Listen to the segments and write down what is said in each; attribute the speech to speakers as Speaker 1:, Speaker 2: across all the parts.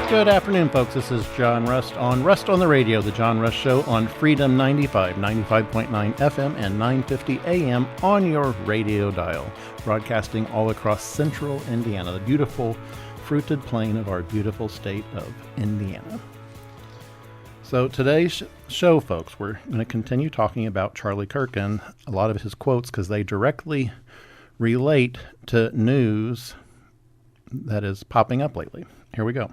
Speaker 1: Good afternoon, folks. This is John Rust on the Radio, the John Rust Show on Freedom 95.9 FM, and 950 AM on your radio dial, broadcasting all across central Indiana, the beautiful fruited plain of our beautiful state of Indiana. So today's show, folks, we're going to continue talking about Charlie Kirk and a lot of his quotes because they directly relate to news that is popping up lately. Here we go.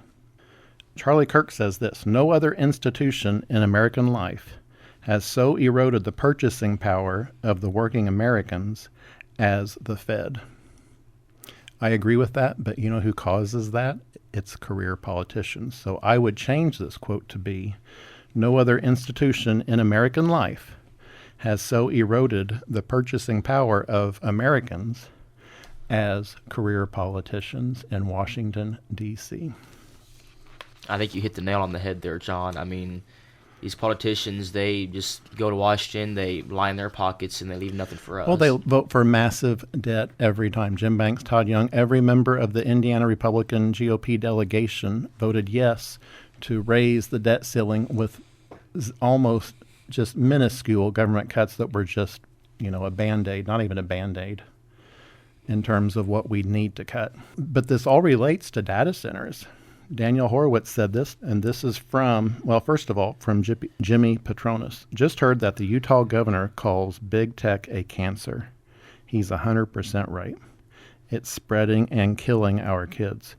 Speaker 1: Charlie Kirk says this: "No other institution in American life has so eroded the purchasing power of the working Americans as the Fed." I agree with that, but you know who causes that? It's career politicians. So I would change this quote to be, "No other institution in American life has so eroded the purchasing power of Americans as career politicians in Washington, D.C."
Speaker 2: I think you hit the nail on the head there, John. I mean, these politicians, they just go to Washington, they line their pockets, and they leave nothing for us.
Speaker 1: Well, they vote for massive debt every time. Jim Banks, Todd Young, every member of the Indiana Republican GOP delegation voted yes to raise the debt ceiling with almost just minuscule government cuts that were just, a Band-Aid, not even a Band-Aid in terms of what we need to cut. But this all relates to data centers. Daniel Horowitz said this, and this is from Jimmy Petronas. "Just heard that the Utah governor calls big tech a cancer. He's 100% right. It's spreading and killing our kids.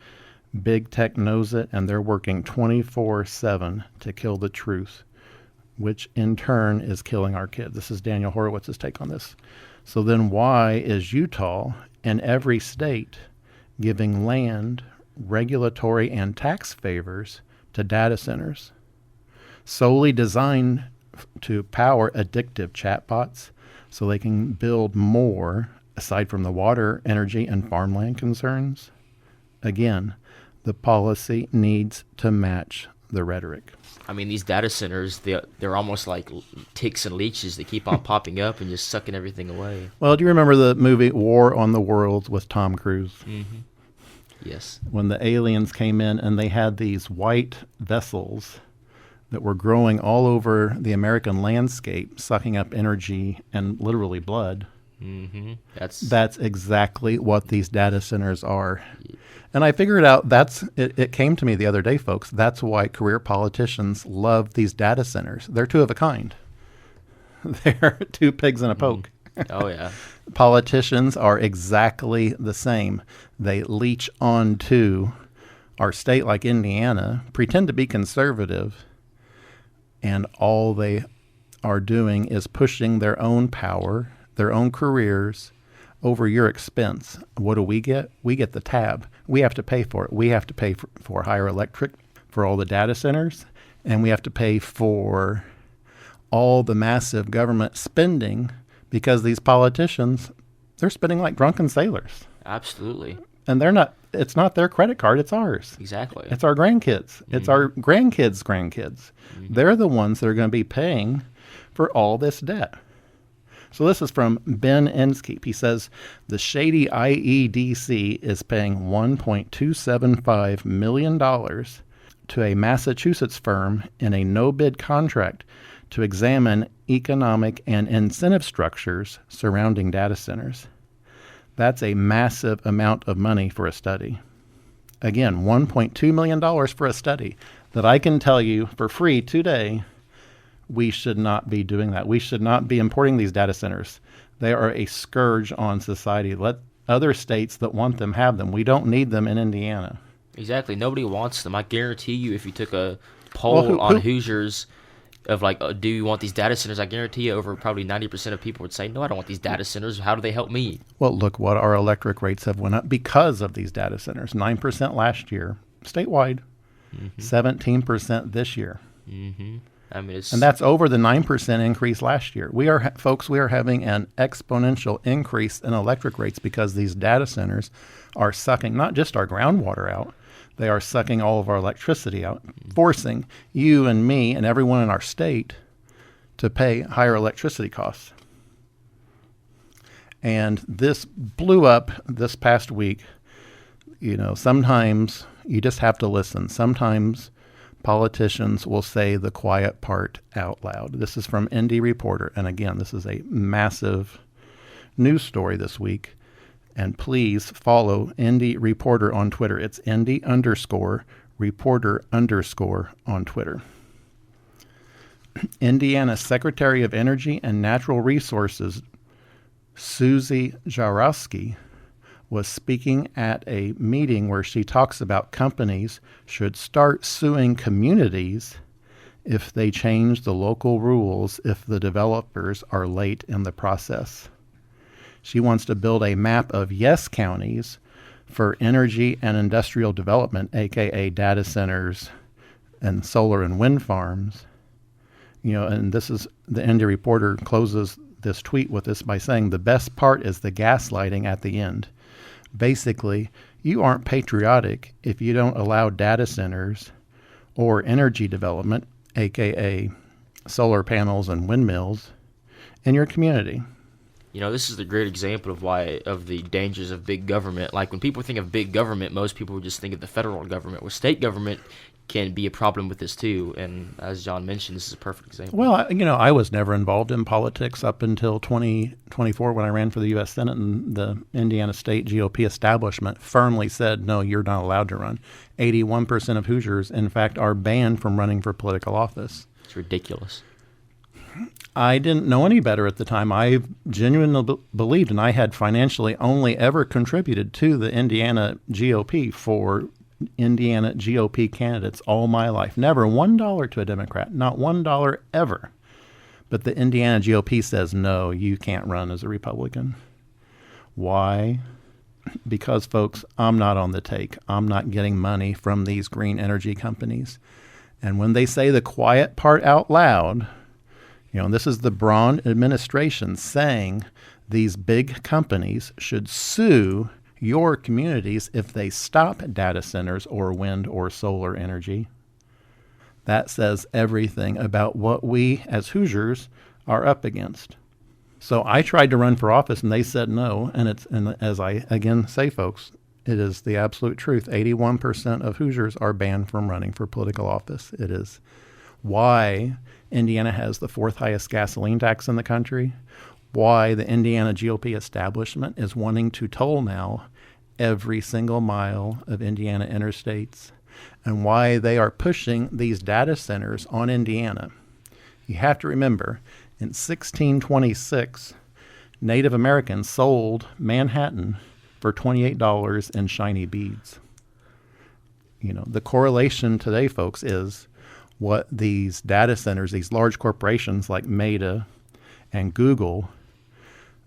Speaker 1: Big tech knows it, and they're working 24/7 to kill the truth, which in turn is killing our kids." This is Daniel Horowitz's take on this. So then why is Utah and every state giving land, regulatory and tax favors to data centers solely designed to power addictive chatbots so they can build more aside from the water, energy, and farmland concerns? Again, the policy needs to match the rhetoric.
Speaker 2: I mean, these data centers, they're almost like ticks and leeches. They keep on popping up and just sucking everything away.
Speaker 1: Well, do you remember the movie War on the Worlds with Tom Cruise?
Speaker 2: Mm-hmm. Yes. When
Speaker 1: the aliens came in and they had these white vessels that were growing all over the American landscape, sucking up energy and literally blood.
Speaker 2: Mm-hmm.
Speaker 1: That's exactly what these data centers are. Yeah. And I figured out it came to me the other day, folks. That's why career politicians love these data centers. They're two of a kind. They're two pigs in a poke.
Speaker 2: Oh, yeah.
Speaker 1: Politicians are exactly the same. They leech onto our state like Indiana, pretend to be conservative, and all they are doing is pushing their own power, their own careers, over your expense. What do we get? We get the tab. We have to pay for it. We have to pay for higher electric for all the data centers, and we have to pay for all the massive government spending because these politicians, they're spending like drunken sailors.
Speaker 2: Absolutely.
Speaker 1: And it's not their credit card, it's ours.
Speaker 2: Exactly.
Speaker 1: It's our grandkids. Mm-hmm. It's our grandkids' grandkids. Mm-hmm. They're the ones that are going to be paying for all this debt. So this is from Ben Inskeep. He says, "The shady IEDC is paying $1.275 million to a Massachusetts firm in a no-bid contract to examine economic and incentive structures surrounding data centers. That's a massive amount of money for a study. Again, $1.2 million for a study that I can tell you for free today. We should not be doing that. We should not be importing these data centers. They are a scourge on society. Let other states that want them have them. We don't need them in Indiana."
Speaker 2: Exactly. Nobody wants them. I guarantee you if you took a poll on Hoosiers of like, do you want these data centers? I guarantee you over probably 90% of people would say, no, I don't want these data centers. How do they help me?
Speaker 1: Well, look what our electric rates have went up because of these data centers. 9% last year, statewide, 17% this year.
Speaker 2: Mm-hmm. I mean,
Speaker 1: and that's over the 9% increase last year. We are having an exponential increase in electric rates because these data centers are sucking not just our groundwater out, they are sucking all of our electricity out, forcing you and me and everyone in our state to pay higher electricity costs. And this blew up this past week. Sometimes you just have to listen. Sometimes politicians will say the quiet part out loud. This is from Indy Reporter. And again, this is a massive news story this week. And please follow Indy Reporter on Twitter. It's Indy_Reporter_ on Twitter. Indiana Secretary of Energy and Natural Resources, Susie Jarowski, was speaking at a meeting where she talks about companies should start suing communities if they change the local rules if the developers are late in the process. She wants to build a map of yes counties for energy and industrial development, aka data centers and solar and wind farms. And this is the Indy Reporter closes this tweet with this by saying the best part is the gaslighting at the end. Basically, you aren't patriotic if you don't allow data centers or energy development, aka solar panels and windmills, in your community.
Speaker 2: This is the great example of the dangers of big government. Like when people think of big government, most people would just think of the federal government, where state government can be a problem with this too. And as John mentioned, this is a perfect example.
Speaker 1: Well, I was never involved in politics up until 2024 when I ran for the U.S. Senate, and the Indiana State GOP establishment firmly said, no, you're not allowed to run. 81% of Hoosiers, in fact, are banned from running for political office.
Speaker 2: It's ridiculous.
Speaker 1: I didn't know any better at the time. I genuinely believed, and I had financially only ever contributed to the Indiana GOP for Indiana GOP candidates all my life. Never $1 to a Democrat, not $1 ever. But the Indiana GOP says, no, you can't run as a Republican. Why? Because, folks, I'm not on the take. I'm not getting money from these green energy companies. And when they say the quiet part out loud, this is the Braun administration saying these big companies should sue your communities if they stop data centers or wind or solar energy. That says everything about what we as Hoosiers are up against. So I tried to run for office and they said no. And as I again say, folks, it is the absolute truth. 81% of Hoosiers are banned from running for political office. It is why Indiana has the fourth highest gasoline tax in the country, why the Indiana GOP establishment is wanting to toll now every single mile of Indiana interstates, and why they are pushing these data centers on Indiana. You have to remember, in 1626, Native Americans sold Manhattan for $28 in shiny beads. The correlation today, folks, is what these data centers, these large corporations like Meta and Google,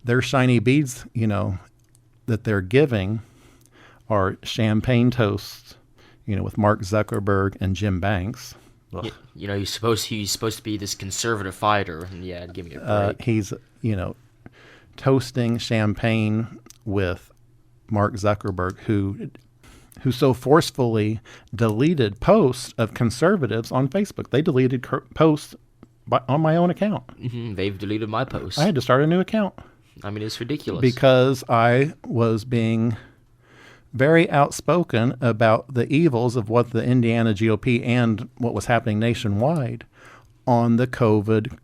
Speaker 1: their shiny beads, that they're giving are champagne toasts, with Mark Zuckerberg and Jim Banks.
Speaker 2: He's supposed to be this conservative fighter, and give me a break.
Speaker 1: He's, toasting champagne with Mark Zuckerberg, who so forcefully deleted posts of conservatives on Facebook. They deleted posts on my own account.
Speaker 2: Mm-hmm. They've deleted my posts.
Speaker 1: I had to start a new account.
Speaker 2: It's ridiculous.
Speaker 1: Because I was being very outspoken about the evils of what the Indiana GOP and what was happening nationwide on the COVID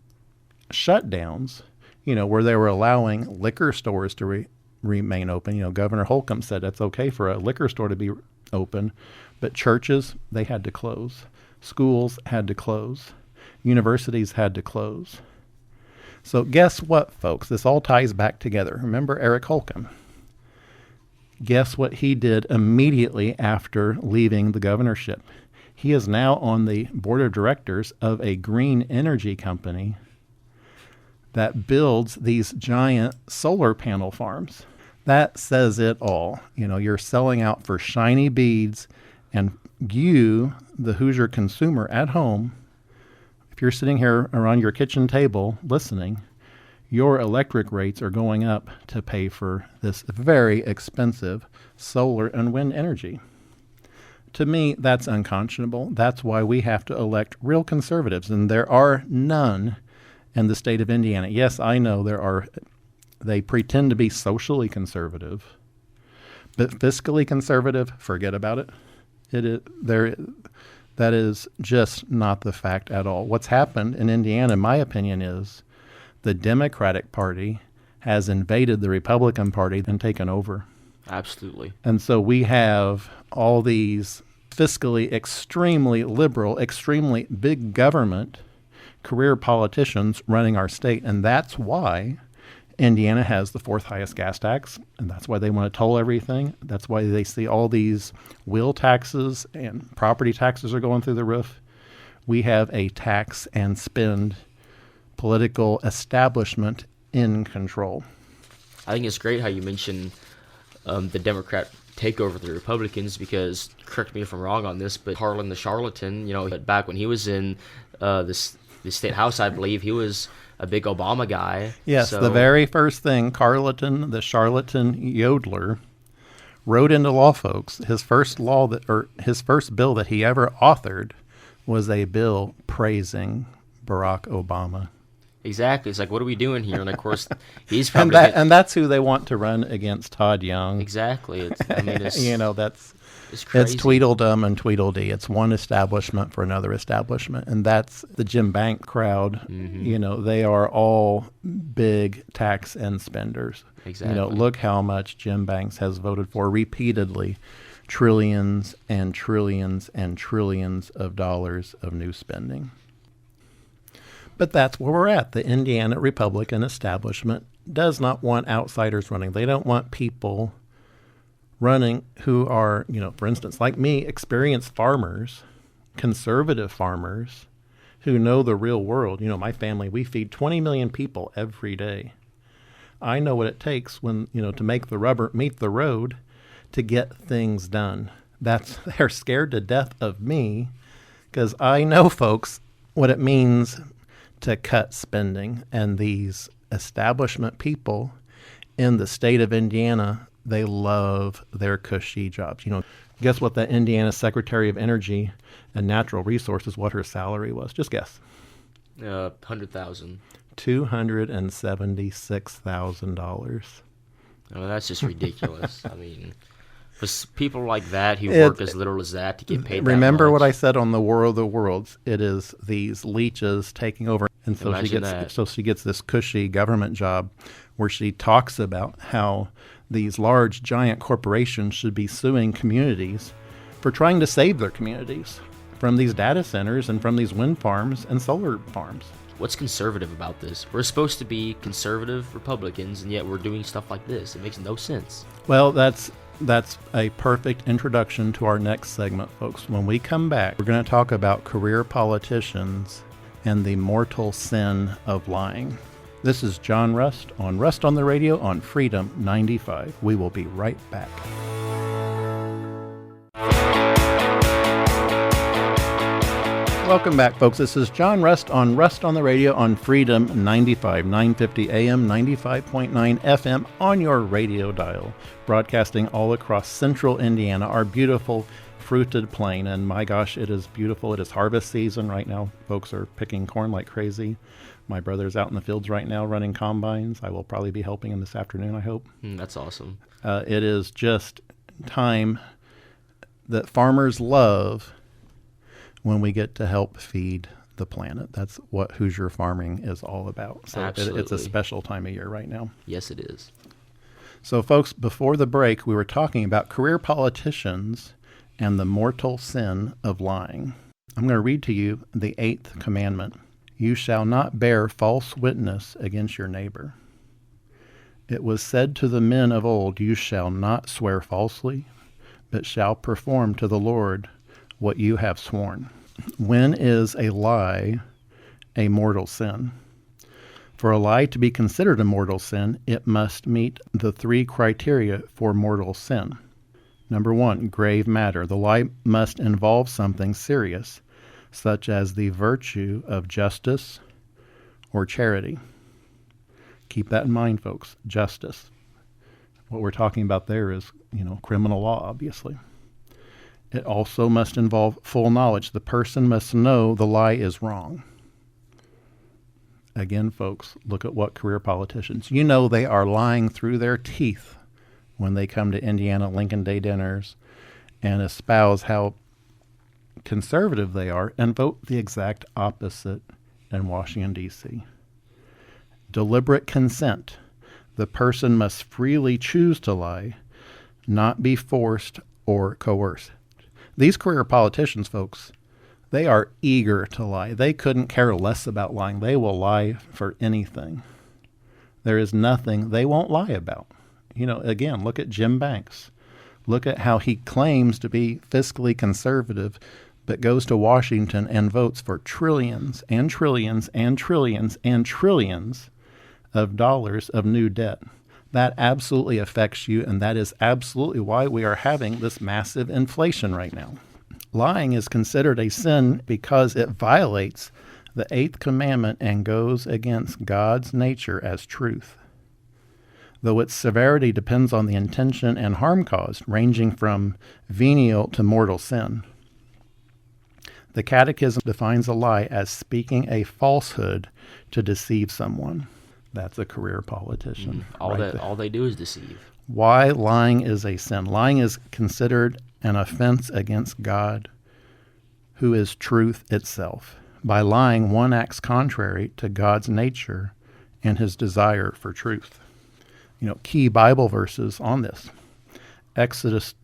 Speaker 1: shutdowns, where they were allowing liquor stores to remain open. Governor Holcomb said it's okay for a liquor store to be open, but churches, they had to close. Schools had to close. Universities had to close. So guess what, folks? This all ties back together. Remember Eric Holcomb? Guess what he did immediately after leaving the governorship? He is now on the board of directors of a green energy company that builds these giant solar panel farms. That says it all. You're selling out for shiny beads, and you, the Hoosier consumer at home, if you're sitting here around your kitchen table listening, your electric rates are going up to pay for this very expensive solar and wind energy. To me, that's unconscionable. That's why we have to elect real conservatives, and there are none in the state of Indiana. Yes, I know they pretend to be socially conservative, But fiscally conservative, forget about it. It is there. That is just not the fact at all. What's happened in Indiana, in my opinion, is the Democratic Party has invaded the Republican Party and taken over.
Speaker 2: Absolutely.
Speaker 1: And so we have all these fiscally extremely liberal, extremely big government career politicians running our state. And that's why Indiana has the fourth highest gas tax. And that's why they want to toll everything. That's why they see all these wheel taxes and property taxes are going through the roof. We have a tax and spend political establishment in control.
Speaker 2: I think it's great how you mentioned the Democrat takeover of the Republicans, because, correct me if I'm wrong on this, but Harlan the Charlatan, back when he was in the state house, I believe, he was a big Obama guy.
Speaker 1: Yes, the very first thing Carleton, the charlatan yodeler, wrote into law, folks, his first bill that he ever authored was a bill praising Barack Obama.
Speaker 2: Exactly. It's like, what are we doing here? And of course, he's probably
Speaker 1: and that's who they want to run against Todd Young.
Speaker 2: Exactly. It's
Speaker 1: It's
Speaker 2: crazy.
Speaker 1: It's Tweedledum and Tweedledee. It's one establishment for another establishment, and that's the Jim Bank crowd.
Speaker 2: Mm-hmm.
Speaker 1: They are all big tax and spenders.
Speaker 2: Exactly.
Speaker 1: Look how much Jim Banks has voted for repeatedly, trillions and trillions and trillions of dollars of new spending. But that's where we're at. The Indiana Republican establishment does not want outsiders running. They don't want people running who are, for instance, like me, experienced farmers, conservative farmers who know the real world. My family, we feed 20 million people every day. I know what it takes when, to make the rubber meet the road to get things done. They're scared to death of me because I know, folks, what it means to cut spending. And these establishment people in the state of Indiana, they love their cushy jobs. Guess what the Indiana Secretary of Energy and Natural Resources, what her salary was? Just guess.
Speaker 2: 100,000.
Speaker 1: $276,000.
Speaker 2: Oh, that's just ridiculous. I mean, for people like that who work as little as that to get paid that much.
Speaker 1: Remember what I said on the War of the Worlds? It is these leeches taking over. And so she gets this cushy government job where she talks about how these large, giant corporations should be suing communities for trying to save their communities from these data centers and from these wind farms and solar farms.
Speaker 2: What's conservative about this? We're supposed to be conservative Republicans, and yet we're doing stuff like this. It makes no sense.
Speaker 1: Well, that's a perfect introduction to our next segment, folks. When we come back, we're going to talk about career politicians and the mortal sin of lying. This is John Rust on the Radio on Freedom 95. We will be right back. Welcome back, folks. This is John Rust on the Radio on Freedom 95, 950 AM, 95.9 FM on your radio dial, broadcasting all across central Indiana, our beautiful fruited plain. And my gosh, it is beautiful. It is harvest season right now. Folks are picking corn like crazy. My brother's out in the fields right now running combines. I will probably be helping him this afternoon, I hope.
Speaker 2: That's awesome.
Speaker 1: It is just time that farmers love when we get to help feed the planet. That's what Hoosier farming is all about. So it's a special time of year right now.
Speaker 2: Yes, it is.
Speaker 1: So, folks, before the break, we were talking about career politicians and the mortal sin of lying. I'm going to read to you the 8th commandment. You shall not bear false witness against your neighbor. It was said to the men of old, you shall not swear falsely, but shall perform to the Lord what you have sworn. When is a lie a mortal sin? For a lie to be considered a mortal sin, it must meet the 3 criteria for mortal sin. Number 1, grave matter. The lie must involve something serious, such as the virtue of justice or charity. Keep that in mind, folks. Justice. What we're talking about there is, criminal law, obviously. It also must involve full knowledge. The person must know the lie is wrong. Again, folks, look at what career politicians, they are lying through their teeth when they come to Indiana Lincoln Day dinners and espouse how conservative they are and vote the exact opposite in Washington, D.C. Deliberate consent. The person must freely choose to lie, not be forced or coerced. These career politicians, folks, they are eager to lie. They couldn't care less about lying. They will lie for anything. There is nothing they won't lie about. Again, look at Jim Banks. Look at how he claims to be fiscally conservative, but goes to Washington and votes for trillions and trillions and trillions and trillions of dollars of new debt. That absolutely affects you, and that is absolutely why we are having this massive inflation right now. Lying is considered a sin because it violates the eighth commandment and goes against God's nature as truth, though its severity depends on the intention and harm caused, ranging from venial to mortal sin. The Catechism defines a lie as speaking a falsehood to deceive someone. That's a career politician.
Speaker 2: All they do is deceive.
Speaker 1: Why lying is a sin. Lying is considered an offense against God, who is truth itself. By lying, one acts contrary to God's nature and his desire for truth. Key Bible verses on this. Exodus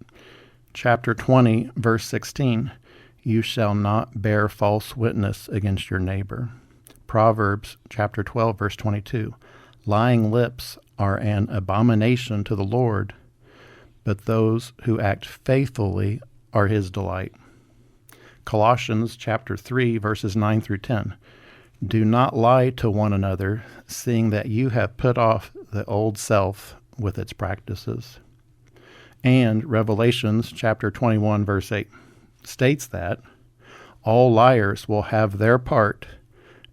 Speaker 1: chapter 20, verse 16. You shall not bear false witness against your neighbor. Proverbs chapter 12, verse 22. Lying lips are an abomination to the Lord, but those who act faithfully are his delight. Colossians chapter 3, verses 9 through 10. Do not lie to one another, seeing that you have put off the old self with its practices. And Revelations chapter 21, verse 8 states that all liars will have their part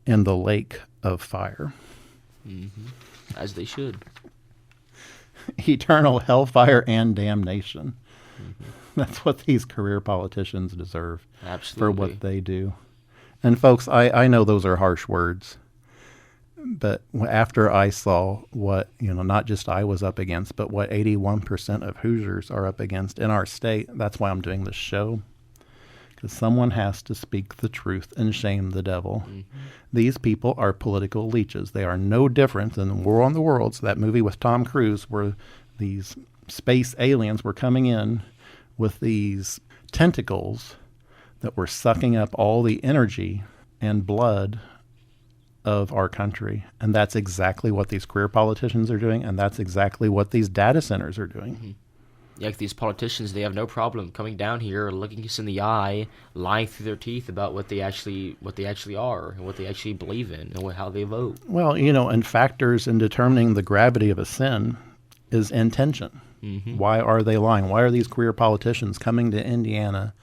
Speaker 1: in the lake of fire.
Speaker 2: Mm-hmm. As they should.
Speaker 1: Eternal hellfire and damnation. Mm-hmm. That's what these career politicians deserve.
Speaker 2: Absolutely.
Speaker 1: For what they do. And folks, I know those are harsh words, but after I saw what, not just I was up against, but what 81% of Hoosiers are up against in our state, that's why I'm doing this show. Because someone has to speak the truth and shame the devil. Mm-hmm. These people are political leeches. They are no different than War on the Worlds, that movie with Tom Cruise, where these space aliens were coming in with these tentacles that were sucking up all the energy and blood of our country. And that's exactly what these career politicians are doing, and that's exactly what these data centers are doing.
Speaker 2: Mm-hmm. Yeah, these politicians, they have no problem coming down here, looking us in the eye, lying through their teeth about what they actually are and what they actually believe in and how they vote.
Speaker 1: Well, and factors in determining the gravity of a sin is intention. Mm-hmm. Why are they lying? Why are these career politicians coming to Indiana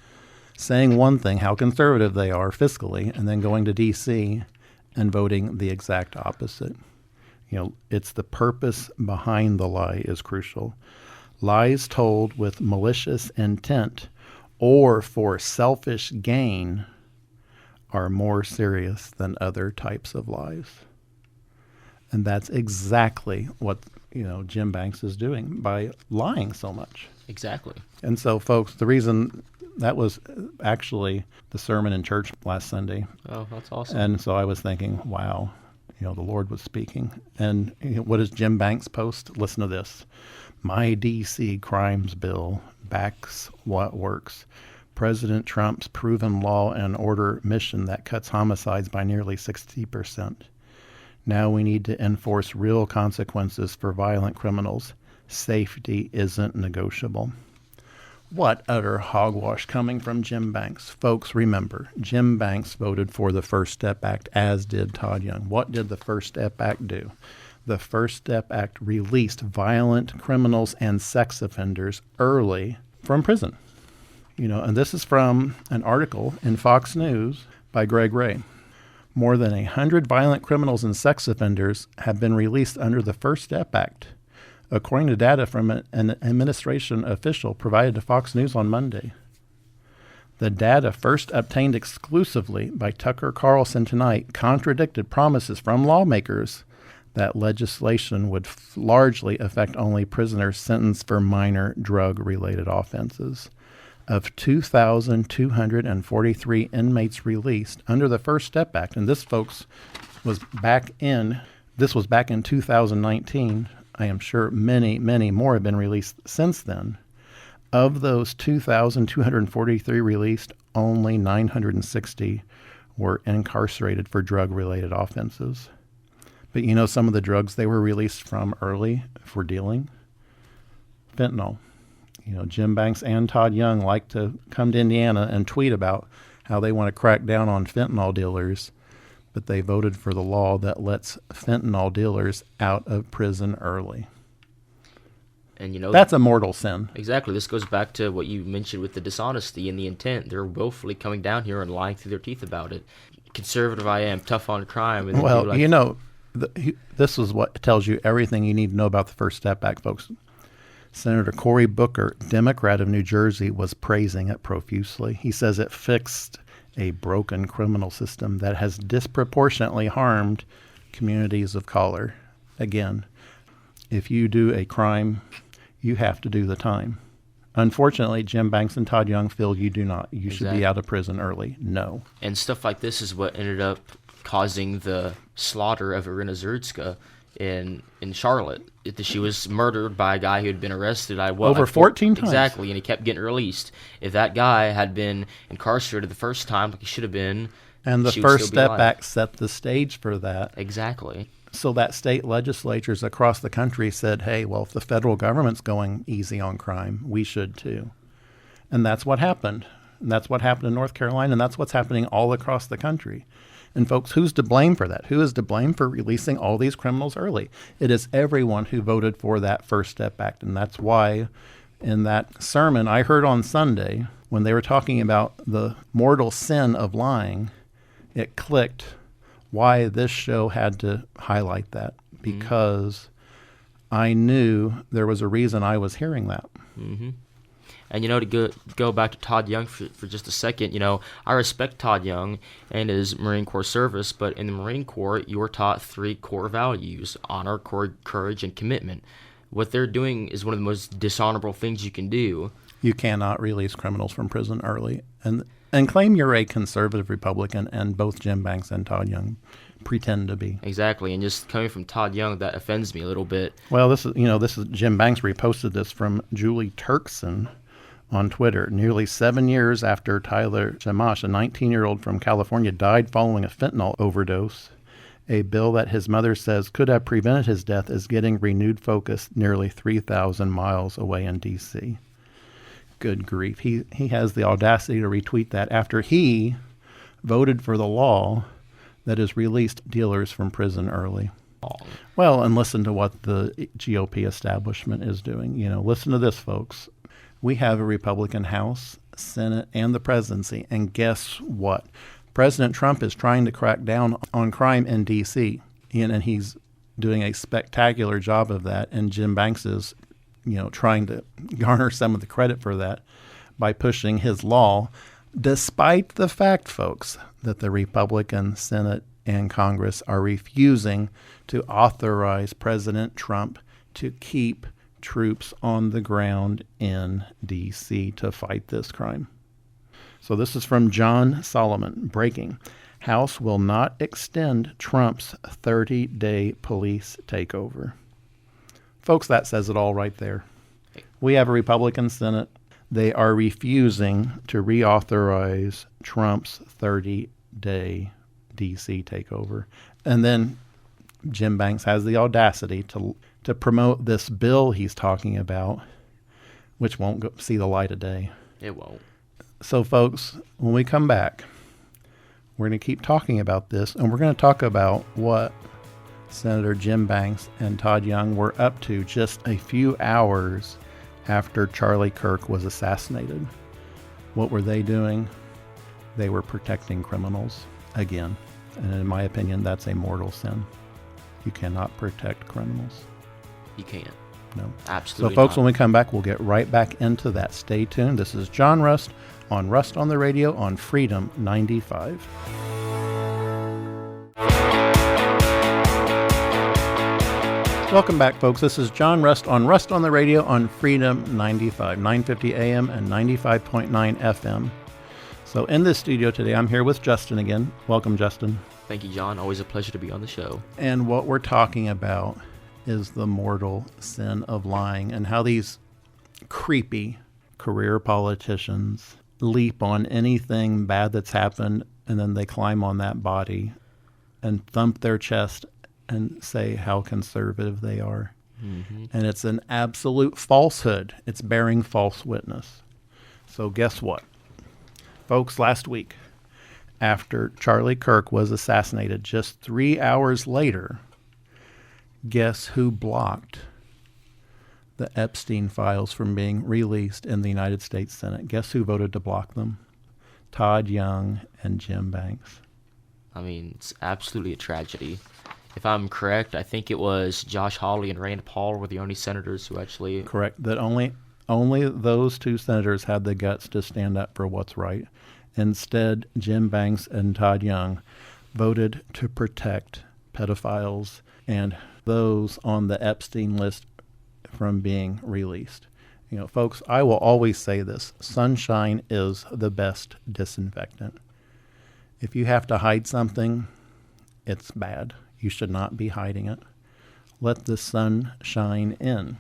Speaker 1: saying one thing, how conservative they are fiscally, and then going to D.C. and voting the exact opposite? It's the purpose behind the lie is crucial. Lies told with malicious intent or for selfish gain are more serious than other types of lies. And that's exactly what, Jim Banks is doing by lying so much.
Speaker 2: Exactly.
Speaker 1: And so, folks, the reason that was actually the sermon in church last Sunday.
Speaker 2: Oh, that's awesome.
Speaker 1: And so I was thinking, wow, the Lord was speaking. And what does Jim Banks post? Listen to this. My D.C. crimes bill backs what works. President Trump's proven law and order mission that cuts homicides by nearly 60%. Now we need to enforce real consequences for violent criminals. Safety isn't negotiable. What utter hogwash coming from Jim Banks. Folks, remember, Jim Banks voted for the First Step Act, as did Todd Young. What did the First Step Act do? The First Step Act released violent criminals and sex offenders early from prison. And this is from an article in Fox News by Greg Ray. More than 100 violent criminals and sex offenders have been released under the First Step Act, according to data from an administration official provided to Fox News on Monday. The data, first obtained exclusively by Tucker Carlson tonight, contradicted promises from lawmakers that legislation would largely affect only prisoners sentenced for minor drug-related offenses. Of 2,243 inmates released under the First Step Act, and this, folks, was back in 2019. I am sure many, many more have been released since then. Of those 2,243 released, only 960 were incarcerated for drug-related offenses. But you know some of the drugs they were released from early for dealing? Fentanyl. You know, Jim Banks and Todd Young like to come to Indiana and tweet about how they want to crack down on fentanyl dealers, but they voted for the law that lets fentanyl dealers out of prison early.
Speaker 2: And you know,
Speaker 1: that's a mortal sin.
Speaker 2: Exactly. This goes back to what you mentioned with the dishonesty and the intent. They're willfully coming down here and lying through their teeth about it. Conservative I am, tough on crime. And
Speaker 1: well, you know, this is what tells you everything you need to know about the First Step Act, folks. Senator Cory Booker, Democrat of New Jersey, was praising it profusely. He says it fixed a broken criminal system that has disproportionately harmed communities of color. Again, if you do a crime, you have to do the time. Unfortunately, Jim Banks and Todd Young feel you do not. You should be out of prison early. No.
Speaker 2: And stuff like this is what ended up causing the slaughter of Irina Zurutska in Charlotte. She was murdered by a guy who had been arrested
Speaker 1: over 14 times.
Speaker 2: Exactly, and he kept getting released. If that guy had been incarcerated the first time, like he should have been,
Speaker 1: and the First Step Act set the stage for that.
Speaker 2: Exactly.
Speaker 1: So that state legislatures across the country said, hey, well, if the federal government's going easy on crime, we should too. And that's what happened. And that's what happened in North Carolina, and that's what's happening all across the country. And folks, who's to blame for that? Who is to blame for releasing all these criminals early? It is everyone who voted for that First Step Act. And that's why in that sermon I heard on Sunday, when they were talking about the mortal sin of lying, it clicked why this show had to highlight that, because I knew there was a reason I was hearing that.
Speaker 2: Mm-hmm. And, you know, to go back to Todd Young for just a second, you know, I respect Todd Young and his Marine Corps service, but in the Marine Corps, you're taught 3 core values: honor, courage, and commitment. What they're doing is one of the most dishonorable things you can do.
Speaker 1: You cannot release criminals from prison early and claim you're a conservative Republican, and both Jim Banks and Todd Young pretend to be.
Speaker 2: Exactly, and just coming from Todd Young, that offends me a little bit.
Speaker 1: Well, this is Jim Banks reposted this from Julie Turkson on Twitter. Nearly 7 years after Tyler Shamash, a 19-year-old from California, died following a fentanyl overdose, a bill that his mother says could have prevented his death is getting renewed focus nearly 3,000 miles away in D.C. Good grief. He has the audacity to retweet that after he voted for the law that has released dealers from prison early. Well, and listen to what the GOP establishment is doing. You know, listen to this, folks. We have a Republican House, Senate, and the presidency, and guess what? President Trump is trying to crack down on crime in D.C., and he's doing a spectacular job of that, and Jim Banks is, trying to garner some of the credit for that by pushing his law, despite the fact, folks, that the Republican Senate and Congress are refusing to authorize President Trump to keep troops on the ground in D.C. to fight this crime. So this is from John Solomon. Breaking. House will not extend Trump's 30-day police takeover. Folks, that says it all right there. We have a Republican Senate. They are refusing to reauthorize Trump's 30-day D.C. takeover. And then Jim Banks has the audacity to promote this bill he's talking about, which won't see the light of day.
Speaker 2: It won't.
Speaker 1: So, folks, when we come back, we're going to keep talking about this, and we're going to talk about what Senator Jim Banks and Todd Young were up to just a few hours after Charlie Kirk was assassinated. What were they doing? They were protecting criminals again. And in my opinion, that's a mortal sin. You cannot protect criminals.
Speaker 2: You can't.
Speaker 1: No.
Speaker 2: Absolutely
Speaker 1: So, folks,
Speaker 2: not.
Speaker 1: when we come back, we'll get right back into that. Stay tuned. This is John Rust on Rust on the Radio on Freedom 95. Welcome back, folks. This is John Rust on the Radio on Freedom 95, 950 AM and 95.9 FM. So in this studio today, I'm here with Justin again. Welcome, Justin.
Speaker 2: Thank you, John. Always a pleasure to be on the show.
Speaker 1: And what we're talking about is the mortal sin of lying and how these creepy career politicians leap on anything bad that's happened, and then they climb on that body and thump their chest and say how conservative they are. Mm-hmm. And it's an absolute falsehood. It's bearing false witness. So guess what? Folks, last week, after Charlie Kirk was assassinated, just 3 hours later, guess who blocked the Epstein files from being released in the United States Senate? Guess who voted to block them? Todd Young and Jim Banks.
Speaker 2: I mean, it's absolutely a tragedy. If I'm correct, I think it was Josh Hawley and Rand Paul were the only senators who actually...
Speaker 1: Correct. That only those two senators had the guts to stand up for what's right. Instead, Jim Banks and Todd Young voted to protect pedophiles and those on the Epstein list from being released. You know, folks, I will always say this. Sunshine is the best disinfectant. If you have to hide something, it's bad. You should not be hiding it. Let the sun shine in.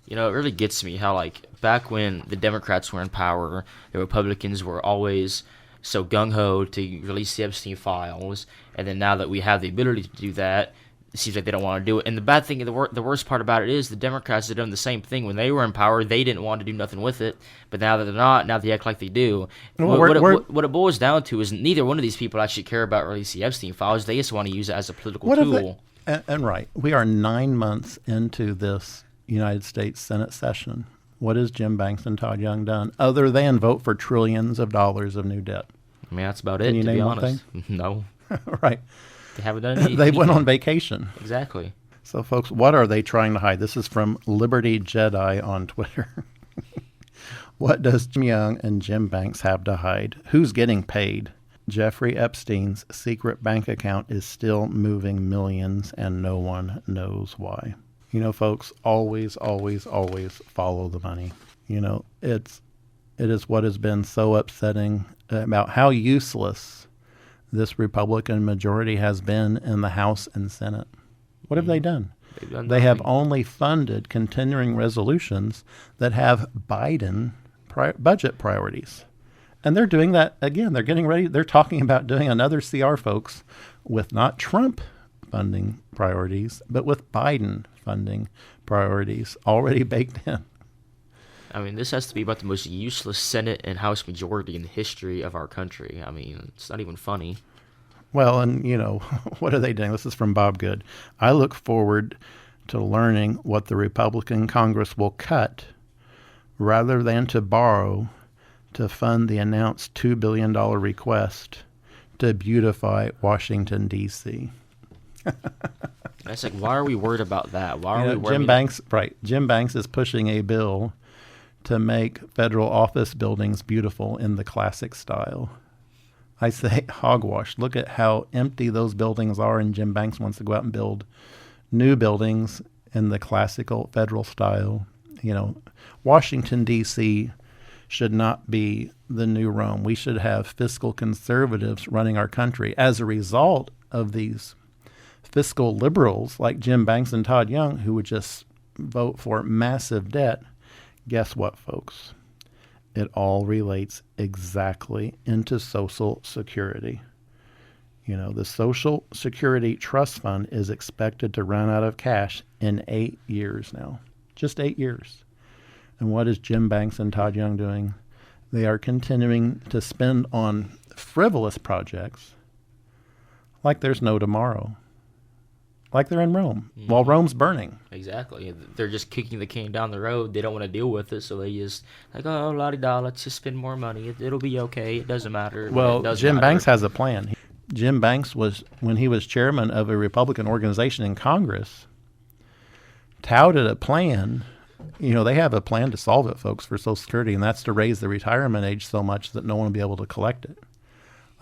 Speaker 2: You know, it really gets me how, like, back when the Democrats were in power, the Republicans were always so gung-ho to release the Epstein files, and then now that we have the ability to do that, it seems like they don't want to do it. And the bad thing, the worst part about it is the Democrats have done the same thing. When they were in power, they didn't want to do nothing with it. But now that they're not, now they act like they do.
Speaker 1: Well,
Speaker 2: what it boils down to is neither one of these people actually care about releasing the Epstein files. They just want to use it as a political tool.
Speaker 1: And right, we are 9 months into this United States Senate session. What has Jim Banks and Todd Young done other than vote for trillions of dollars of new debt?
Speaker 2: I mean, that's about it, to be honest. No.
Speaker 1: Right.
Speaker 2: They haven't done anything.
Speaker 1: They went on vacation.
Speaker 2: Exactly.
Speaker 1: So, folks, what are they trying to hide? This is from Liberty Jedi on Twitter. What does Jim Young and Jim Banks have to hide? Who's getting paid? Jeffrey Epstein's secret bank account is still moving millions, and no one knows why. You know, folks, always, always, always follow the money. You know, it is what has been so upsetting about how useless this Republican majority has been in the House and Senate. What have they done? They have only funded continuing resolutions that have Biden budget priorities. And they're doing that again. They're getting ready. They're talking about doing another CR, folks, with not Trump funding priorities, but with Biden funding priorities already baked in.
Speaker 2: I mean, this has to be about the most useless Senate and House majority in the history of our country. I mean, it's not even funny.
Speaker 1: Well, and, you know, what are they doing? This is from Bob Good. I look forward to learning what the Republican Congress will cut rather than to borrow to fund the announced $2 billion request to beautify Washington, D.C.
Speaker 2: It's like, why are we worried about that? Why are we worried?
Speaker 1: Jim Banks is pushing a bill to make federal office buildings beautiful in the classic style. I say hogwash. Look at how empty those buildings are, and Jim Banks wants to go out and build new buildings in the classical federal style. You know, Washington, D.C. should not be the new Rome. We should have fiscal conservatives running our country. As a result of these fiscal liberals like Jim Banks and Todd Young, who would just vote for massive debt, guess what, folks? It all relates exactly into Social Security. You know, the Social Security Trust Fund is expected to run out of cash in 8 years now. Just 8 years. And what is Jim Banks and Todd Young doing? They are continuing to spend on frivolous projects like there's no tomorrow. Like they're in Rome, while Rome's burning.
Speaker 2: Exactly. They're just kicking the can down the road. They don't want to deal with it, so they just, like, oh, la-di-da, let's just spend more money. It'll be okay. It doesn't matter.
Speaker 1: Well, Jim Banks has a plan. Jim Banks was, when he was chairman of a Republican organization in Congress, touted a plan. You know, they have a plan to solve it, folks, for Social Security, and that's to raise the retirement age so much that no one will be able to collect it.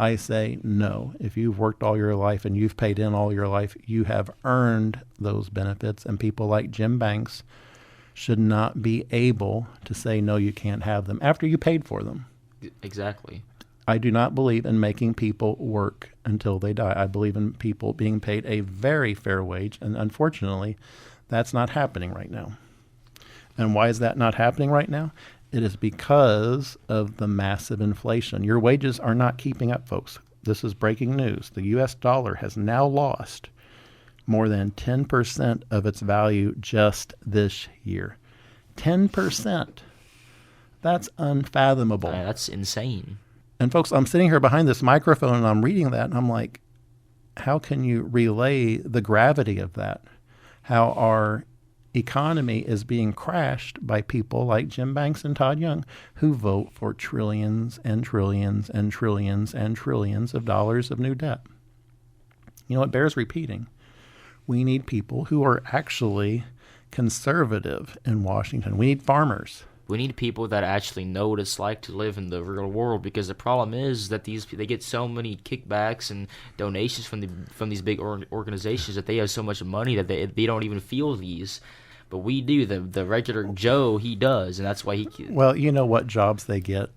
Speaker 1: I say no. If you've worked all your life and you've paid in all your life, you have earned those benefits, and people like Jim Banks should not be able to say, no, you can't have them after you paid for them.
Speaker 2: Exactly.
Speaker 1: I do not believe in making people work until they die. I believe in people being paid a very fair wage, and unfortunately, that's not happening right now. And why is that not happening right now? It is because of the massive inflation. Your wages are not keeping up, folks. This is breaking news. The U.S. dollar has now lost more than 10% of its value just this year. 10%. That's unfathomable.
Speaker 2: That's insane.
Speaker 1: And folks, I'm sitting here behind this microphone and I'm reading that and I'm like, how can you relay the gravity of that? How our economy is being crashed by people like Jim Banks and Todd Young, who vote for trillions and trillions and trillions and trillions of dollars of new debt. You know, it bears repeating. We need people who are actually conservative in Washington. We need farmers.
Speaker 2: We need people that actually know what it's like to live in the real world, because the problem is that they get so many kickbacks and donations from these big organizations that they have so much money that they don't even feel these. But we do. The regular Joe, he does, and that's why he...
Speaker 1: Well, you know what jobs they get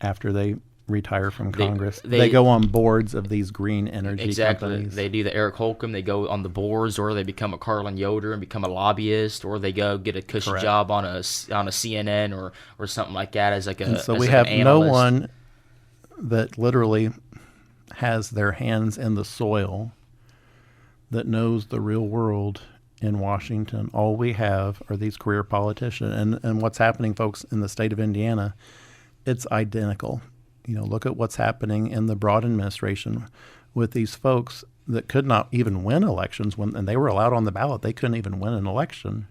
Speaker 1: after they retire from Congress?
Speaker 2: They
Speaker 1: go on boards of these green energy companies.
Speaker 2: They do the Eric Holcomb. They go on the boards, or they become a Carlin Yoder and become a lobbyist, or they go get a cushy
Speaker 1: Correct.
Speaker 2: job on a CNN or something like that as like a.
Speaker 1: And so
Speaker 2: as
Speaker 1: we
Speaker 2: like
Speaker 1: have
Speaker 2: an
Speaker 1: no
Speaker 2: analyst.
Speaker 1: one that literally has their hands in the soil that knows the real world in Washington. All we have are these career politicians. And what's happening, folks, in the state of Indiana, it's identical. You know, look at what's happening in the Broad administration with these folks that could not even win elections and they were allowed on the ballot. They couldn't even win an election.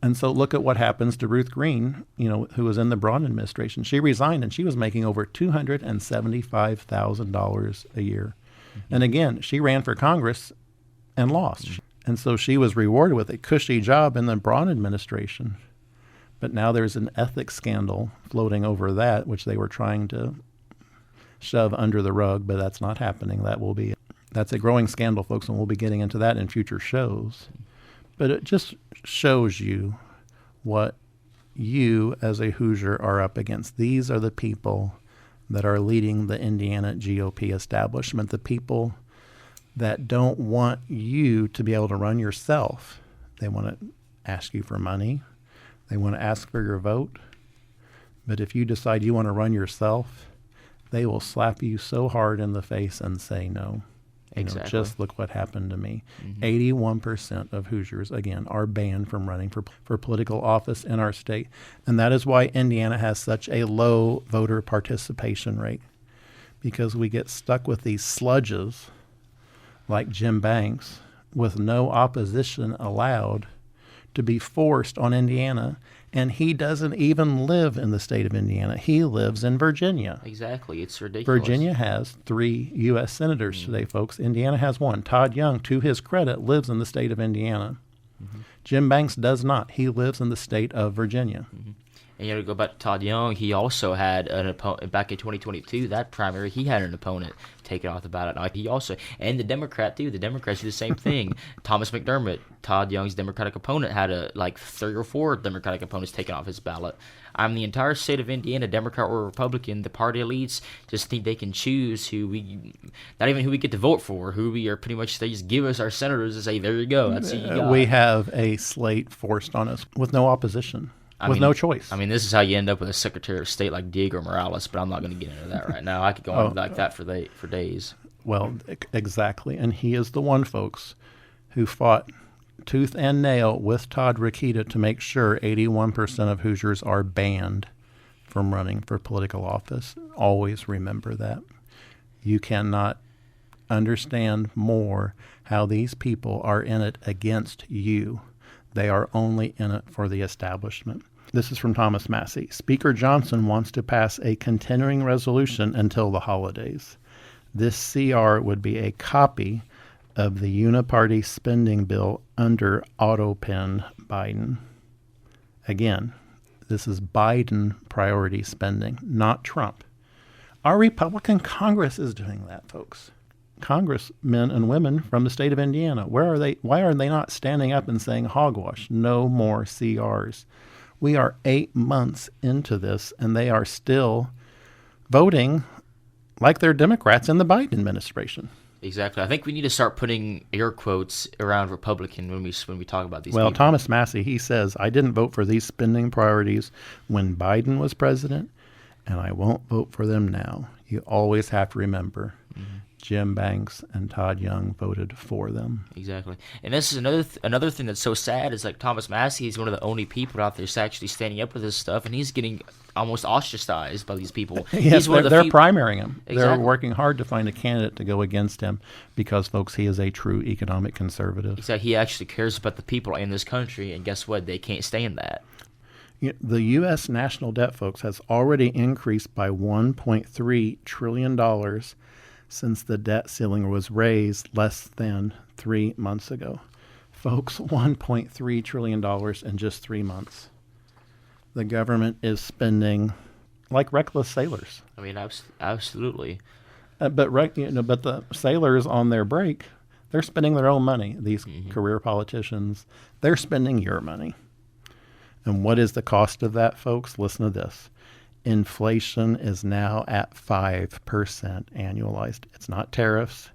Speaker 1: And so look at what happens to Ruth Green, you know, who was in the Braun administration. She resigned and she was making over $275,000 a year. Mm-hmm. And again, she ran for Congress and lost. Mm-hmm. And so she was rewarded with a cushy job in the Braun administration. But now there's an ethics scandal floating over that, which they were trying to shove under the rug, but that's not happening. That's a growing scandal, folks, and we'll be getting into that in future shows. But it just shows you what you as a Hoosier are up against. These are the people that are leading the Indiana GOP establishment, the people that don't want you to be able to run yourself. They want to ask you for money. They want to ask for your vote. But if you decide you want to run yourself, they will slap you so hard in the face and say no.
Speaker 2: Exactly.
Speaker 1: Just look what happened to me. Mm-hmm. 81% of Hoosiers, again, are banned from running for political office in our state. And that is why Indiana has such a low voter participation rate, because we get stuck with these sludges like Jim Banks with no opposition allowed to be forced on Indiana. And he doesn't even live in the state of Indiana. He lives in Virginia.
Speaker 2: Exactly. It's ridiculous.
Speaker 1: Virginia has 3 U.S. senators today, folks. Indiana has 1. Todd Young, to his credit, lives in the state of Indiana. Mm-hmm. Jim Banks does not. He lives in the state of Virginia.
Speaker 2: Mm-hmm. And you know, to go back to Todd Young, he also had an opponent back in 2022. That primary, he had an opponent taken off the ballot. He also, and the Democrats do the same thing. Thomas McDermott, Todd Young's Democratic opponent, had 3 or 4 Democratic opponents taken off his ballot. The entire state of Indiana, Democrat or Republican, the party elites just think they can choose not even who we get to vote for, who we are pretty much, they just give us our senators and say, there you go, that's who you got.
Speaker 1: We have a slate forced on us with no opposition. No choice.
Speaker 2: This is how you end up with a Secretary of State like Diego Morales, but I'm not going to get into that right now. I could go on like that for days.
Speaker 1: Well, exactly. And he is the one, folks, who fought tooth and nail with Todd Rokita to make sure 81% of Hoosiers are banned from running for political office. Always remember that. You cannot understand more how these people are in it against you. They are only in it for the establishment. This is from Thomas Massey. Speaker Johnson wants to pass a continuing resolution until the holidays. This CR would be a copy of the uniparty spending bill under autopen Biden. Again, this is Biden priority spending, not Trump. Our Republican Congress is doing that, folks. Congressmen and women from the state of Indiana. Where are they? Why are they not standing up and saying hogwash? No more CRs. We are 8 months into this, and they are still voting like they're Democrats in the Biden administration.
Speaker 2: Exactly. I think we need to start putting air quotes around Republican when we talk about these.
Speaker 1: Well,
Speaker 2: people.
Speaker 1: Thomas Massey, he says, I didn't vote for these spending priorities when Biden was president, and I won't vote for them now. You always have to remember, Jim Banks and Todd Young voted for them.
Speaker 2: Exactly. And this is another thing that's so sad is like Thomas Massey is one of the only people out there actually standing up for this stuff, and he's getting almost ostracized by these people.
Speaker 1: Yes, they're primarying him.
Speaker 2: Exactly.
Speaker 1: They're working hard to find a candidate to go against him because, folks, he is a true economic conservative.
Speaker 2: Exactly. He actually cares about the people in this country, and guess what? They can't stand that.
Speaker 1: The U.S. national debt, folks, has already increased by $1.3 trillion since the debt ceiling was raised less than 3 months ago. Folks, $1.3 trillion in just 3 months. The government is spending like reckless sailors.
Speaker 2: I mean, absolutely.
Speaker 1: But the sailors on their break, they're spending their own money. These career politicians, they're spending your money. And what is the cost of that, folks? Listen to this. Inflation is now at 5% annualized. It's not tariffs.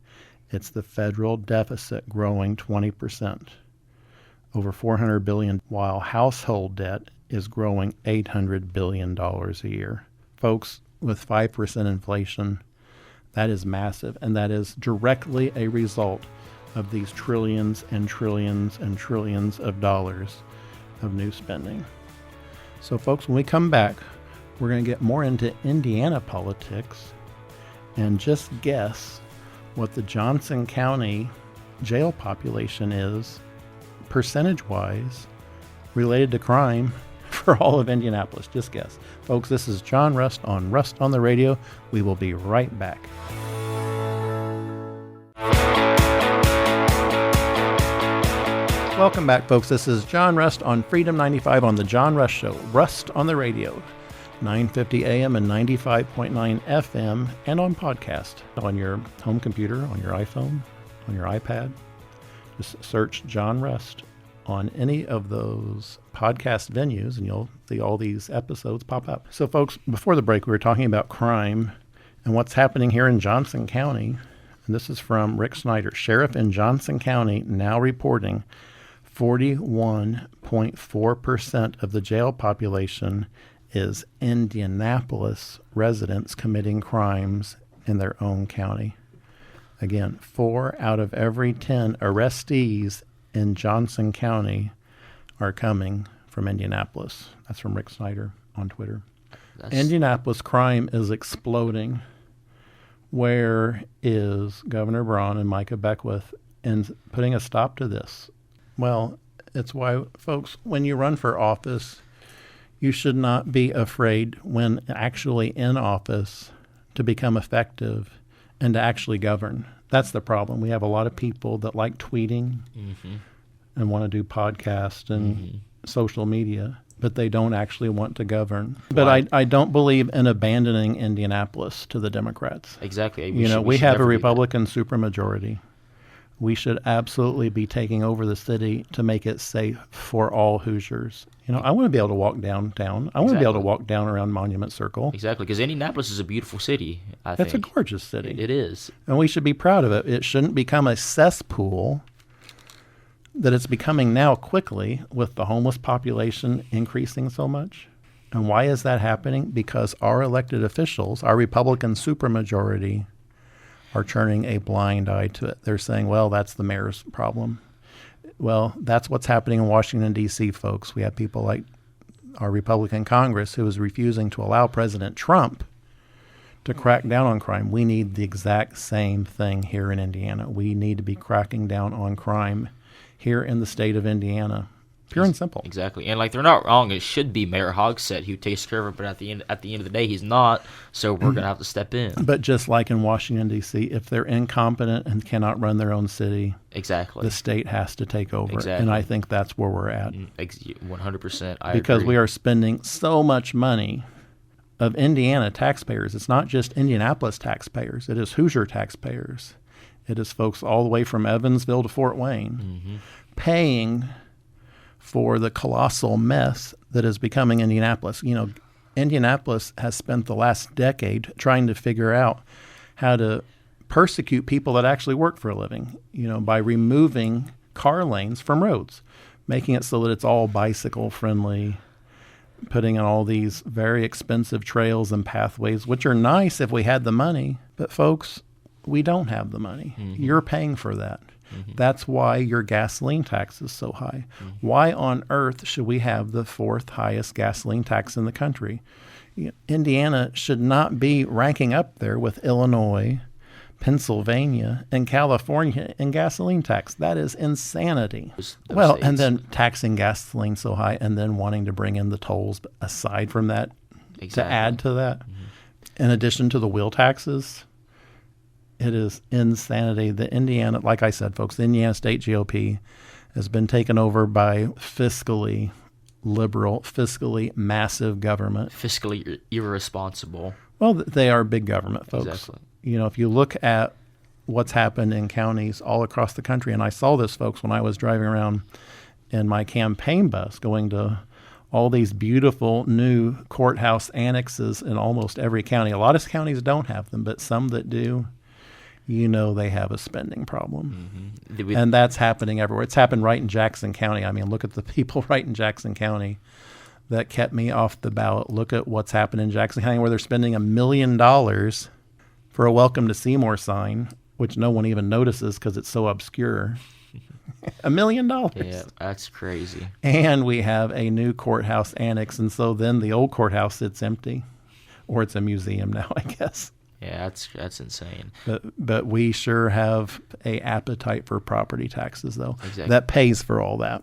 Speaker 1: It's the federal deficit growing 20%, over $400 billion, while household debt is growing $800 billion a year. Folks, with 5% inflation, that is massive, and that is directly a result of these trillions and trillions and trillions of dollars of new spending. So, folks, when we come back, we're going to get more into Indiana politics and just guess what the Johnson County jail population is, percentage-wise, related to crime for all of Indianapolis. Just guess. Folks, this is John Rust on Rust on the Radio. We will be right back. Welcome back, folks. This is John Rust on Freedom 95 on the John Rust Show. Rust on the Radio. 950 AM and 95.9 FM, and on podcast on your home computer, on your iPhone, on your iPad. Just search John Rust on any of those podcast venues, and you'll see all these episodes pop up. So, folks, before the break, we were talking about crime and what's happening here in Johnson County. And this is from Rick Snyder. Sheriff in Johnson County now reporting 41.4% of the jail population is Indianapolis residents committing crimes in their own county. Again, 4 out of every 10 arrestees in Johnson County are coming from Indianapolis. That's from Rick Snyder on Twitter. Indianapolis crime is exploding. Where is Governor Braun and Micah Beckwith in putting a stop to this? Well, it's why, folks, when you run for office, you should not be afraid when actually in office to become effective and to actually govern. That's the problem. We have a lot of people that like tweeting and want to do podcasts and social media, but they don't actually want to govern. But I don't believe in abandoning Indianapolis to the Democrats.
Speaker 2: Exactly.
Speaker 1: We have a Republican supermajority. We should absolutely be taking over the city to make it safe for all Hoosiers. I want to be able to walk downtown. I want to be able to walk down around Monument Circle.
Speaker 2: Exactly, because Indianapolis is a beautiful city, I think.
Speaker 1: It's a gorgeous city.
Speaker 2: It is.
Speaker 1: And we should be proud of it. It shouldn't become a cesspool that it's becoming now quickly with the homeless population increasing so much. And why is that happening? Because our elected officials, our Republican supermajority, are turning a blind eye to it. They're saying, well, that's the mayor's problem. Well, that's what's happening in Washington, D.C., folks. We have people like our Republican Congress who is refusing to allow President Trump to crack down on crime. We need the exact same thing here in Indiana. We need to be cracking down on crime here in the state of Indiana. Pure and simple.
Speaker 2: Exactly. And they're not wrong. It should be Mayor Hogsett who takes care of it, but at the end of the day, he's not, so we're going to have to step in.
Speaker 1: But just like in Washington, D.C., if they're incompetent and cannot run their own city,
Speaker 2: exactly,
Speaker 1: the state has to take over.
Speaker 2: Exactly.
Speaker 1: And I think that's where we're at.
Speaker 2: 100%.
Speaker 1: Because
Speaker 2: agree.
Speaker 1: we are spending so much money of Indiana taxpayers. It's not just Indianapolis taxpayers. It is Hoosier taxpayers. It is folks all the way from Evansville to Fort Wayne paying for the colossal mess that is becoming Indianapolis. Indianapolis has spent the last decade trying to figure out how to persecute people that actually work for a living, by removing car lanes from roads, making it so that it's all bicycle friendly, putting in all these very expensive trails and pathways, which are nice if we had the money. But folks, we don't have the money. You're paying for that. That's why your gasoline tax is so high. Why on earth should we have the fourth highest gasoline tax in the country? Indiana should not be ranking up there with Illinois, Pennsylvania, and California in gasoline tax. That is insanity.
Speaker 2: Those
Speaker 1: And
Speaker 2: states.
Speaker 1: then taxing gasoline so high and then wanting to bring in the tolls aside from that to add to that. In addition to the wheel taxes, it is insanity. The Indiana, like I said, folks, the Indiana State GOP has been taken over by fiscally liberal, fiscally massive government.
Speaker 2: Fiscally irresponsible.
Speaker 1: Well, they are big government, folks.
Speaker 2: Exactly.
Speaker 1: If you look at what's happened in counties all across the country, and I saw this, folks, when I was driving around in my campaign bus going to all these beautiful new courthouse annexes in almost every county. A lot of counties don't have them, but some that do, they have a spending problem. And that's happening everywhere. It's happened right in Jackson County. I mean, look at the people right in Jackson County that kept me off the ballot. Look at what's happened in Jackson County, where they're spending $1 million for a Welcome to Seymour sign, which no one even notices because it's so obscure. $1 million.
Speaker 2: Yeah, that's crazy.
Speaker 1: And we have a new courthouse annex, and so then the old courthouse sits empty, or it's a museum now, I guess.
Speaker 2: Yeah, that's insane.
Speaker 1: But we sure have a appetite for property taxes, though.
Speaker 2: Exactly.
Speaker 1: That pays for all that.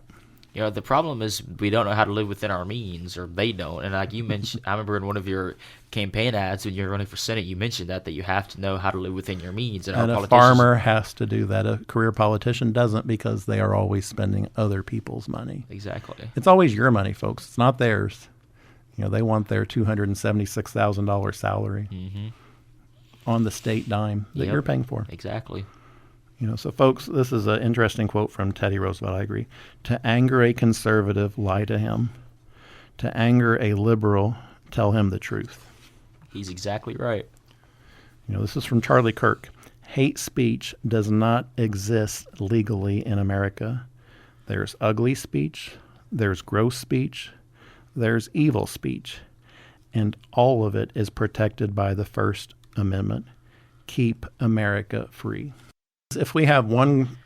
Speaker 2: The problem is we don't know how to live within our means, or they don't. And like you mentioned, I remember in one of your campaign ads when you're running for Senate, you mentioned that you have to know how to live within your means. And
Speaker 1: a farmer has to do that. A career politician doesn't, because they are always spending other people's money.
Speaker 2: Exactly.
Speaker 1: It's always your money, folks. It's not theirs. They want their $276,000 salary on the state dime that you're paying for.
Speaker 2: Exactly.
Speaker 1: So folks, this is an interesting quote from Teddy Roosevelt. I agree. To anger a conservative, lie to him. To anger a liberal, tell him the truth.
Speaker 2: He's exactly right.
Speaker 1: This is from Charlie Kirk. Hate speech does not exist legally in America. There's ugly speech, there's gross speech, there's evil speech, and all of it is protected by the First Amendment. Keep America free. If we have one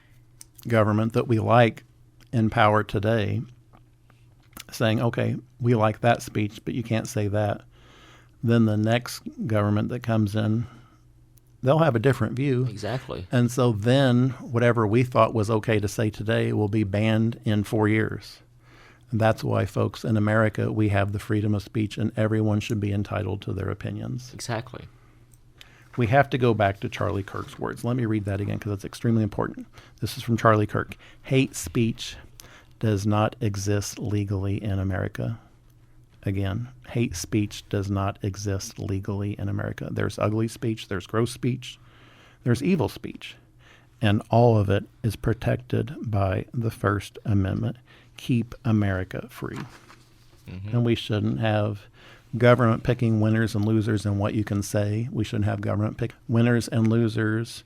Speaker 1: government that we like in power today saying, okay, we like that speech, but you can't say that, then the next government that comes in, they'll have a different view.
Speaker 2: Exactly.
Speaker 1: And so then whatever we thought was okay to say today will be banned in 4 years. And that's why, folks, in America, we have the freedom of speech, and everyone should be entitled to their opinions.
Speaker 2: Exactly.
Speaker 1: We have to go back to Charlie Kirk's words. Let me read that again because it's extremely important. This is from Charlie Kirk. Hate speech does not exist legally in America. Again, hate speech does not exist legally in America. There's ugly speech, there's gross speech, there's evil speech, and all of it is protected by the First Amendment. Keep America free. And we shouldn't have government picking winners and losers in what you can say. We shouldn't have government pick winners and losers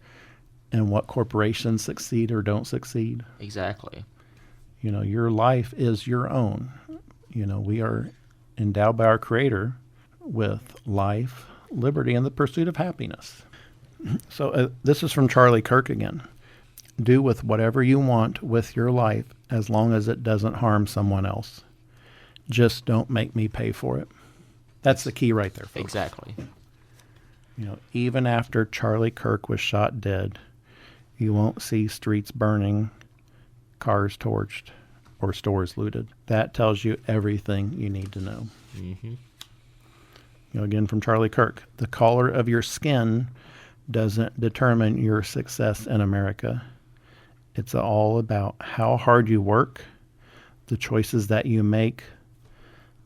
Speaker 1: in what corporations succeed or don't succeed.
Speaker 2: Exactly.
Speaker 1: Your life is your own. We are endowed by our Creator with life, liberty, and the pursuit of happiness. So this is from Charlie Kirk again. Do with whatever you want with your life as long as it doesn't harm someone else. Just don't make me pay for it. That's the key right there, folks.
Speaker 2: Exactly.
Speaker 1: Even after Charlie Kirk was shot dead, you won't see streets burning, cars torched, or stores looted. That tells you everything you need to know. Again, from Charlie Kirk, the color of your skin doesn't determine your success in America. It's all about how hard you work, the choices that you make.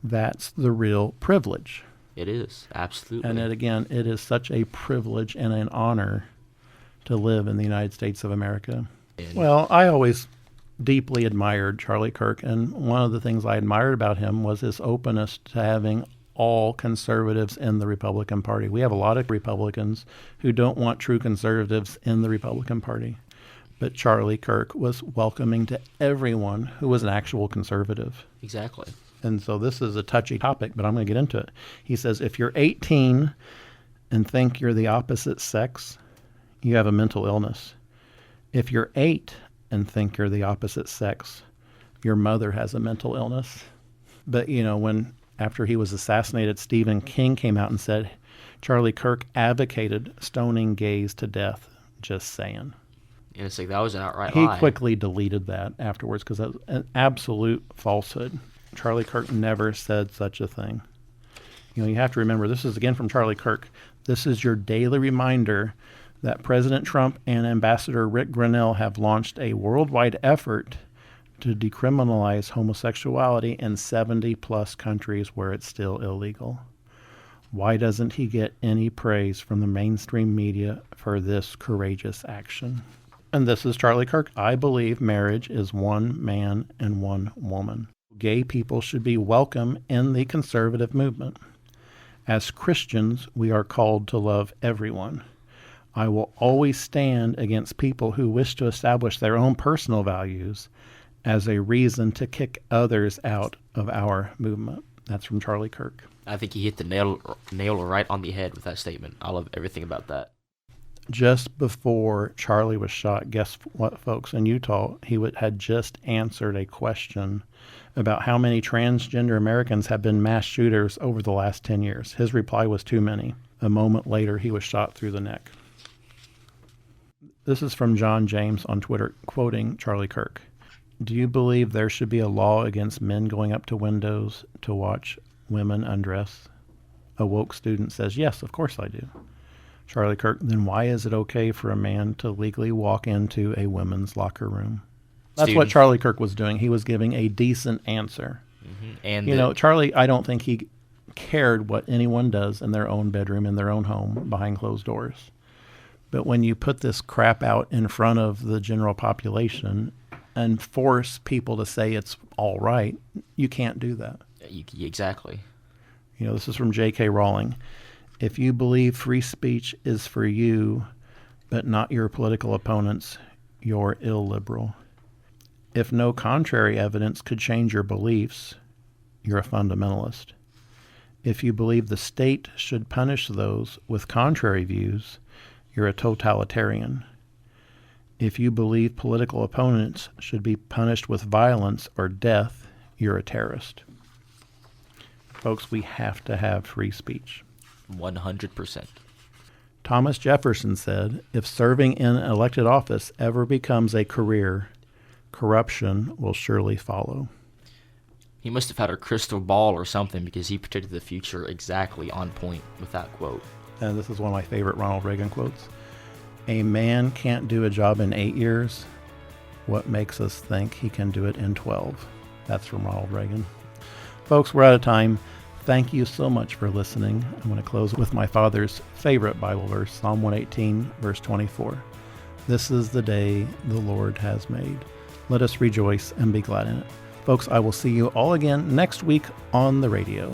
Speaker 1: That's the real privilege.
Speaker 2: It is, absolutely.
Speaker 1: And it is such a privilege and an honor to live in the United States of America. Well, I always deeply admired Charlie Kirk, and one of the things I admired about him was his openness to having all conservatives in the Republican Party. We have a lot of Republicans who don't want true conservatives in the Republican Party. But Charlie Kirk was welcoming to everyone who was an actual conservative.
Speaker 2: Exactly.
Speaker 1: And so this is a touchy topic, but I'm going to get into it. He says, if you're 18 and think you're the opposite sex, you have a mental illness. If you're 8 and think you're the opposite sex, your mother has a mental illness. But, when after he was assassinated, Stephen King came out and said, Charlie Kirk advocated stoning gays to death. Just saying.
Speaker 2: And it's like, that was an outright
Speaker 1: lie.
Speaker 2: He
Speaker 1: quickly deleted that afterwards because that was an absolute falsehood. Charlie Kirk never said such a thing. You have to remember, this is again from Charlie Kirk. This is your daily reminder that President Trump and Ambassador Rick Grenell have launched a worldwide effort to decriminalize homosexuality in 70-plus countries where it's still illegal. Why doesn't he get any praise from the mainstream media for this courageous action? And this is Charlie Kirk. I believe marriage is one man and one woman. Gay people should be welcome in the conservative movement. As Christians, we are called to love everyone. I will always stand against people who wish to establish their own personal values as a reason to kick others out of our movement. That's from Charlie Kirk.
Speaker 2: I think he hit the nail right on the head with that statement. I love everything about that.
Speaker 1: Just before Charlie was shot, guess what, folks? In Utah, he had just answered a question about how many transgender Americans have been mass shooters over the last 10 years. His reply was too many. A moment later, he was shot through the neck. This is from John James on Twitter, quoting Charlie Kirk. Do you believe there should be a law against men going up to windows to watch women undress? A woke student says, yes, of course I do. Charlie Kirk, then why is it okay for a man to legally walk into a women's locker room? That's what Charlie Kirk was doing. He was giving a decent answer. Mm-hmm. And Charlie, I don't think he cared what anyone does in their own bedroom, in their own home, behind closed doors. But when you put this crap out in front of the general population and force people to say it's all right, you can't do that.
Speaker 2: Exactly.
Speaker 1: This is from J.K. Rowling. If you believe free speech is for you, but not your political opponents, you're illiberal. If no contrary evidence could change your beliefs, you're a fundamentalist. If you believe the state should punish those with contrary views, you're a totalitarian. If you believe political opponents should be punished with violence or death, you're a terrorist. Folks, we have to have free speech.
Speaker 2: 100%.
Speaker 1: Thomas Jefferson said, if serving in elected office ever becomes a career, corruption will surely follow.
Speaker 2: He must have had a crystal ball or something because he predicted the future exactly on point with that quote.
Speaker 1: And this is one of my favorite Ronald Reagan quotes. A man can't do a job in 8 years. What makes us think he can do it in 12? That's from Ronald Reagan. Folks, we're out of time. Thank you so much for listening. I'm going to close with my father's favorite Bible verse, Psalm 118, verse 24. This is the day the Lord has made. Let us rejoice and be glad in it. Folks, I will see you all again next week on the radio.